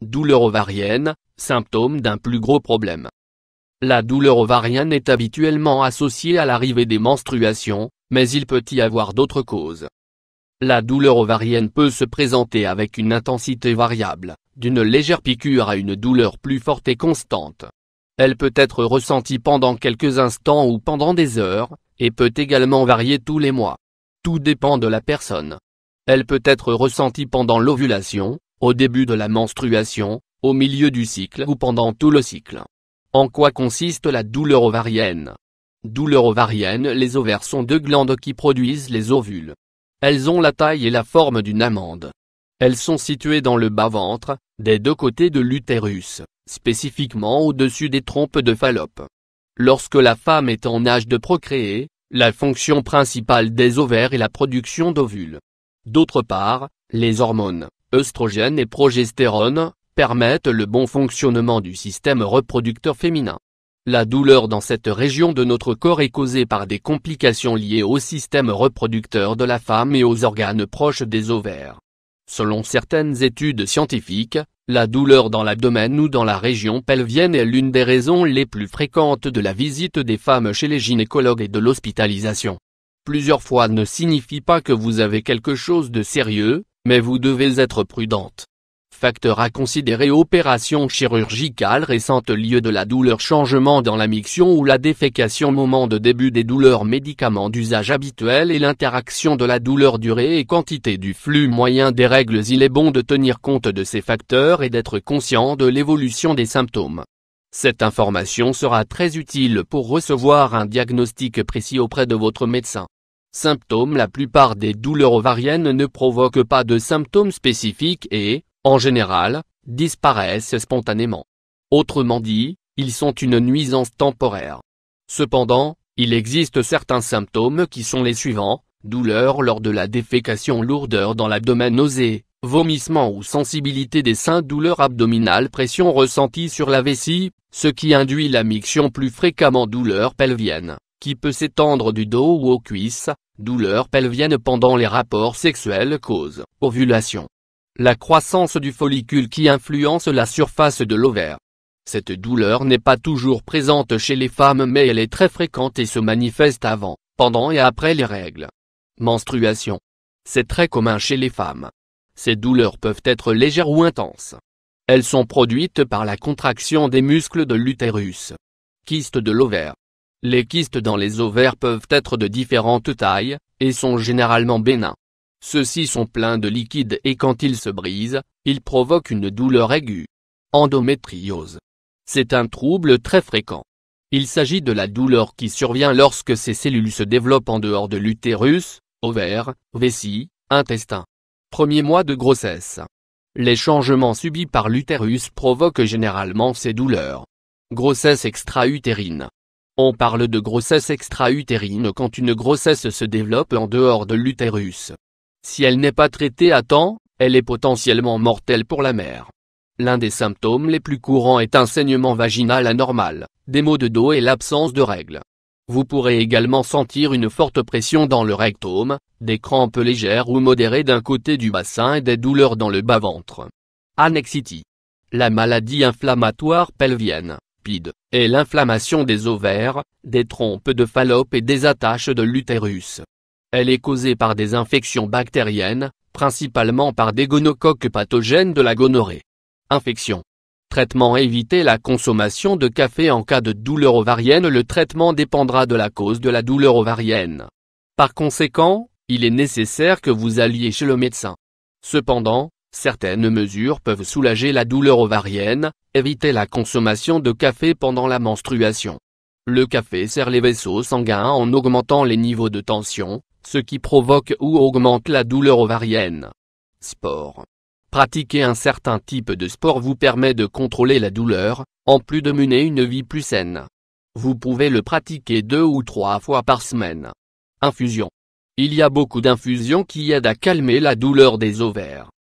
Douleur ovarienne, symptôme d'un plus gros problème. La douleur ovarienne est habituellement associée à l'arrivée des menstruations, mais il peut y avoir d'autres causes. La douleur ovarienne peut se présenter avec une intensité variable, d'une légère piqûre à une douleur plus forte et constante. Elle peut être ressentie pendant quelques instants ou pendant des heures, et peut également varier tous les mois. Tout dépend de la personne. Elle peut être ressentie pendant l'ovulation, au début de la menstruation, au milieu du cycle ou pendant tout le cycle. En quoi consiste la douleur ovarienne? Douleur ovarienne. Les ovaires sont deux glandes qui produisent les ovules. Elles ont la taille et la forme d'une amande. Elles sont situées dans le bas-ventre, des deux côtés de l'utérus, spécifiquement au-dessus des trompes de Fallope. Lorsque la femme est en âge de procréer, la fonction principale des ovaires est la production d'ovules. D'autre part, les hormones, œstrogènes et progestérone, permettent le bon fonctionnement du système reproducteur féminin. La douleur dans cette région de notre corps est causée par des complications liées au système reproducteur de la femme et aux organes proches des ovaires. Selon certaines études scientifiques, la douleur dans l'abdomen ou dans la région pelvienne est l'une des raisons les plus fréquentes de la visite des femmes chez les gynécologues et de l'hospitalisation. Plusieurs fois ne signifie pas que vous avez quelque chose de sérieux, mais vous devez être prudente. Facteur à considérer: opération chirurgicale récente, lieu de la douleur, changement dans la miction ou la défécation, moment de début des douleurs, médicaments d'usage habituel et l'interaction de la douleur, durée et quantité du flux moyen des règles. Il est bon de tenir compte de ces facteurs et d'être conscient de l'évolution des symptômes. Cette information sera très utile pour recevoir un diagnostic précis auprès de votre médecin. Symptômes: la plupart des douleurs ovariennes ne provoquent pas de symptômes spécifiques et, en général, disparaissent spontanément. Autrement dit, ils sont une nuisance temporaire. Cependant, il existe certains symptômes qui sont les suivants: douleur lors de la défécation, lourdeur dans l'abdomen, nausées, vomissements ou sensibilité des seins, douleur abdominale, pression ressentie sur la vessie, ce qui induit la miction plus fréquemment, douleur pelvienne, qui peut s'étendre du dos ou aux cuisses, douleur pelvienne pendant les rapports sexuels, cause, ovulation. La croissance du follicule qui influence la surface de l'ovaire. Cette douleur n'est pas toujours présente chez les femmes, mais elle est très fréquente et se manifeste avant, pendant et après les règles. Menstruation. C'est très commun chez les femmes. Ces douleurs peuvent être légères ou intenses. Elles sont produites par la contraction des muscles de l'utérus. Kystes de l'ovaire. Les kystes dans les ovaires peuvent être de différentes tailles, et sont généralement bénins. Ceux-ci sont pleins de liquide et quand ils se brisent, ils provoquent une douleur aiguë. Endométriose. C'est un trouble très fréquent. Il s'agit de la douleur qui survient lorsque ces cellules se développent en dehors de l'utérus, ovaire, vessie, intestin. Premier mois de grossesse. Les changements subis par l'utérus provoquent généralement ces douleurs. Grossesse extra-utérine. On parle de grossesse extra-utérine quand une grossesse se développe en dehors de l'utérus. Si elle n'est pas traitée à temps, elle est potentiellement mortelle pour la mère. L'un des symptômes les plus courants est un saignement vaginal anormal, des maux de dos et l'absence de règles. Vous pourrez également sentir une forte pression dans le rectum, des crampes légères ou modérées d'un côté du bassin et des douleurs dans le bas-ventre. Annexité. La maladie inflammatoire pelvienne, PID, est l'inflammation des ovaires, des trompes de Fallope et des attaches de l'utérus. Elle est causée par des infections bactériennes, principalement par des gonocoques pathogènes de la gonorrhée. Infection. Traitement: éviter la consommation de café en cas de douleur ovarienne. Le traitement dépendra de la cause de la douleur ovarienne. Par conséquent, il est nécessaire que vous alliez chez le médecin. Cependant, certaines mesures peuvent soulager la douleur ovarienne. Évitez la consommation de café pendant la menstruation. Le café serre les vaisseaux sanguins en augmentant les niveaux de tension, ce qui provoque ou augmente la douleur ovarienne. Sport. Pratiquer un certain type de sport vous permet de contrôler la douleur, en plus de mener une vie plus saine. Vous pouvez le pratiquer 2 ou 3 fois par semaine. Infusion. Il y a beaucoup d'infusions qui aident à calmer la douleur des ovaires.